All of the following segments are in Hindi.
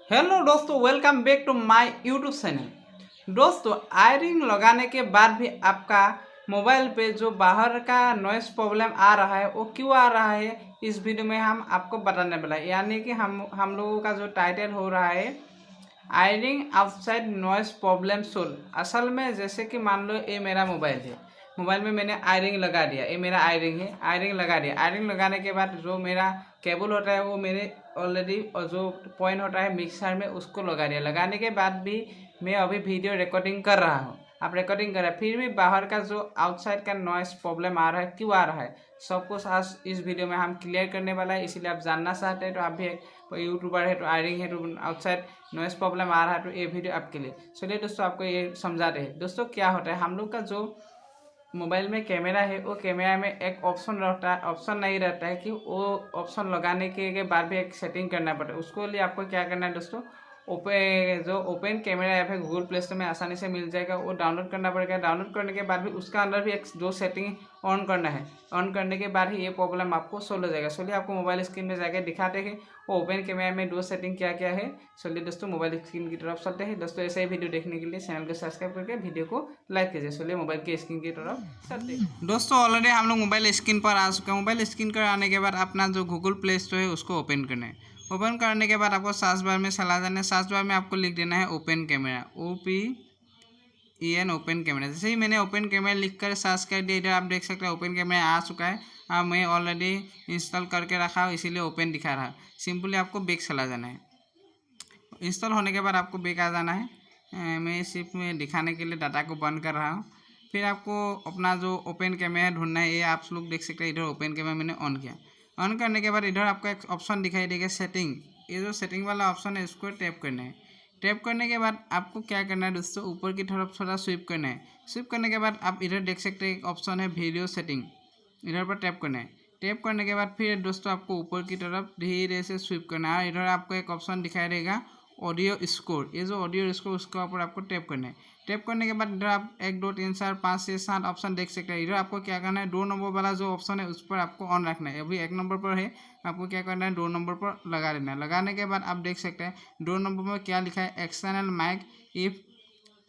हेलो दोस्तों, welcome back to my YouTube channel. दोस्तों, आयरिंग लगाने के बाद भी आपका मोबाइल पे जो बाहर का नॉइस प्रॉब्लम आ रहा है वो क्यों आ रहा है, इस वीडियो में हम आपको बताने वाला है। यानी कि हम लोगों का जो टाइटल हो रहा है आयरिंग आउटसाइड नॉइस प्रॉब्लम सोल्व। असल में जैसे कि मान लो ये मेरा मोबाइल है, मोबाइल में मैंने आयरिंग लगा दिया, ये मेरा आयरिंग है, आयरिंग लगा दिया। आयरिंग लगाने के बाद जो मेरा केबल होता है वो मेरे ऑलरेडी जो पॉइंट होता है मिक्सर में उसको लगा दिया। लगाने के बाद भी मैं अभी वीडियो रिकॉर्डिंग कर रहा हूँ, आप रिकॉर्डिंग कर रहे हैं, फिर भी बाहर का जो आउटसाइड का नॉइस प्रॉब्लम आ रहा है, क्यों आ रहा है, सब कुछ आज इस वीडियो में हम क्लियर करने वाला है। इसीलिए आप जानना चाहते हैं तो आप भी यूट्यूबर है तो आयरिंग है तो आउटसाइड नॉइस प्रॉब्लम आ रहा है तो ये वीडियो आपके लिए। चलिए दोस्तों, आपको ये समझाते हैं। दोस्तों, क्या होता है, हम लोग का जो मोबाइल में कैमरा है वो कैमरा में एक ऑप्शन रहता है, ऑप्शन नहीं रहता है कि वो ऑप्शन लगाने के बाद भी एक सेटिंग करना पड़ता है। उसको लिए आपको क्या करना है दोस्तों, ओपन कैमरा ऐप है गूगल प्ले स्टोर में आसानी से मिल जाएगा, वो डाउनलोड करना पड़ेगा। डाउनलोड करने के बाद भी उसका अंदर भी एक दो सेटिंग ऑन करना है। ऑन करने के बाद ही ये प्रॉब्लम आपको सोल्व हो जाएगा। चलिए आपको मोबाइल स्क्रीन में जाकर दिखाते हैं वो ओपन कैमरा में दो सेटिंग क्या क्या है। चलिए दोस्तों, मोबाइल स्क्रीन की तरफ चलते हैं। दोस्तों, ऐसे ही वीडियो देखने के लिए चैनल को सब्सक्राइब करके वीडियो को लाइक कीजिए। चलिए मोबाइल की स्क्रीन की तरफ चलते हैं। दोस्तों, ऑलरेडी हम लोग मोबाइल स्क्रीन पर आ चुके हैं। मोबाइल स्क्रीन पर आने के बाद अपना जो गूगल प्ले स्टोर है उसको ओपन करना है। ओपन करने के बाद आपको सर्च बार में चला जाना है। सर्च बार में आपको लिख देना है open camera, OPEN open camera. जैसे ही मैंने ओपन कैमरा लिख कर सर्च कर दिया, इधर आप देख सकते हैं ओपन कैमरा आ चुका है। मैं ऑलरेडी इंस्टॉल करके रखा हूँ, इसीलिए ओपन दिखा रहा है। सिंपली आपको बैक चला जाना है। इंस्टॉल होने के बाद आपको बैक आ जाना है। मैं सिर्फ में दिखाने के लिए डाटा को बंद कर रहा हूँ। फिर आपको अपना जो ओपन कैमरा ढूंढना है, ये आप लोग देख सकते हैं। इधर ओपन कैमरा मैंने ऑन किया। ऑन करने के बाद इधर आपको एक ऑप्शन दिखाई देगा सेटिंग। ये जो सेटिंग वाला ऑप्शन है इसको टैप करना है। टैप करने के बाद आपको क्या करना है दोस्तों, ऊपर की तरफ थोड़ा स्विप करना है। स्विप करने के बाद आप इधर देख सकते हैं एक ऑप्शन है वीडियो सेटिंग, इधर पर टैप करना है। टैप करने के बाद फिर दोस्तों आपको ऊपर की तरफ धीरे से स्विप करना है। इधर आपको एक ऑप्शन दिखाई देगा ऑडियो स्कोर, ये जो ऑडियो स्कोर उसके ऊपर आपको टैप करना है। टैप करने के बाद इधर आप 1 2 3 4 5 6 7 ऑप्शन देख सकते हैं। इधर आपको क्या करना है, 2 नंबर वाला जो ऑप्शन है उस पर आपको ऑन रखना है। अभी 1 नंबर पर है, आपको क्या करना है 2 नंबर पर लगा देना है। लगाने के बाद आप देख सकते हैं 2 नंबर में क्या लिखा है, एक्सटर्नल माइक इफ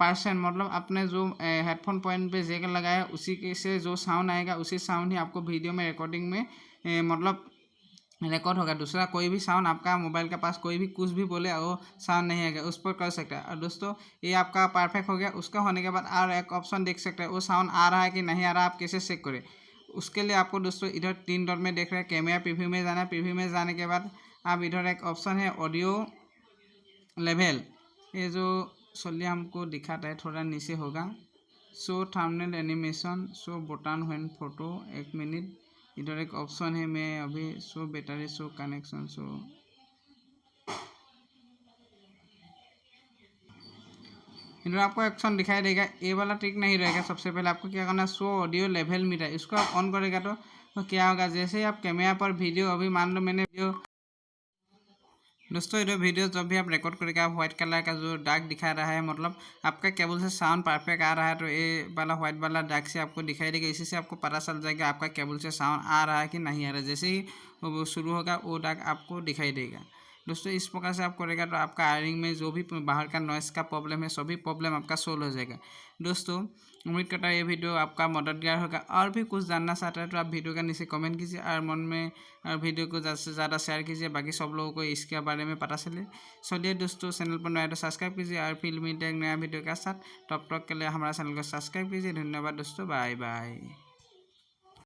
% मतलब अपने जो हेडफोन पॉइंट पे जेकर लगाया उसी के से जो साउंड आएगा उसी साउंड ही आपको वीडियो में रिकॉर्डिंग में मतलब रिकॉर्ड होगा। दूसरा कोई भी साउंड आपका मोबाइल के पास कोई भी कुछ भी बोले वो साउंड नहीं आएगा, उस पर कर सकता है। और दोस्तों, ये आपका परफेक्ट हो गया। उसका होने के बाद और एक ऑप्शन देख सकते हैं, वो साउंड आ रहा है कि नहीं आ रहा, आप कैसे चेक करें। उसके लिए आपको दोस्तों इधर 3 डॉट में देख रहे हैं कैमरा प्रीव्यू में जाना है। प्रीव्यू में जाने के बाद आप इधर एक ऑप्शन है ऑडियो लेवल, ये जो चलिए हमको दिखाता है, थोड़ा नीचे होगा। Show thumbnail animation, show button when photo, 1 minute. इधर एक ऑप्शन है, मैं अभी show battery, show connection, show इधर आपको ऑप्शन दिखाई देगा। ये वाला ट्रिक नहीं रहेगा। सबसे पहले आपको क्या करना है, शो ऑडियो लेवल मीटर, इसको आप ऑन करेगा तो क्या होगा, जैसे ही आप कैमरा पर वीडियो, अभी मान लो मैंने वीडियो दोस्तों, इधर वीडियो जब भी आप रिकॉर्ड करेगा आप व्हाइट कलर का जो डार्क दिखा रहा है, मतलब आपका केबल से साउंड परफेक्ट आ रहा है, तो ये वाला व्हाइट वाला डार्क से आपको दिखाई देगा। इसी से आपको पता चल जाएगा आपका केबल से साउंड आ रहा है कि नहीं आ रहा है। जैसे ही वो शुरू होगा वो डार्क आपको दिखाई देगा। दोस्तों, इस प्रकार से आप करेगा तो आपका आयरिंग में जो भी बाहर का नॉइस का प्रॉब्लम है सभी प्रॉब्लम आपका सोल्व हो जाएगा। दोस्तों, उम्मीद करता है ये वीडियो आपका मददगार होगा। और भी कुछ जानना चाहते हैं तो आप वीडियो का नीचे कमेंट कीजिए और मन में वीडियो को ज़्यादा से ज़्यादा शेयर कीजिए, बाकी सब लोगों को इसके बारे में पता चले। चलिए दोस्तों, चैनल पर नया तो सब्सक्राइब कीजिए और फिर मिलते हैं नया वीडियो के साथ। तब तक के लिए हमारा चैनल को सब्सक्राइब कीजिए। धन्यवाद दोस्तों, बाय बाय।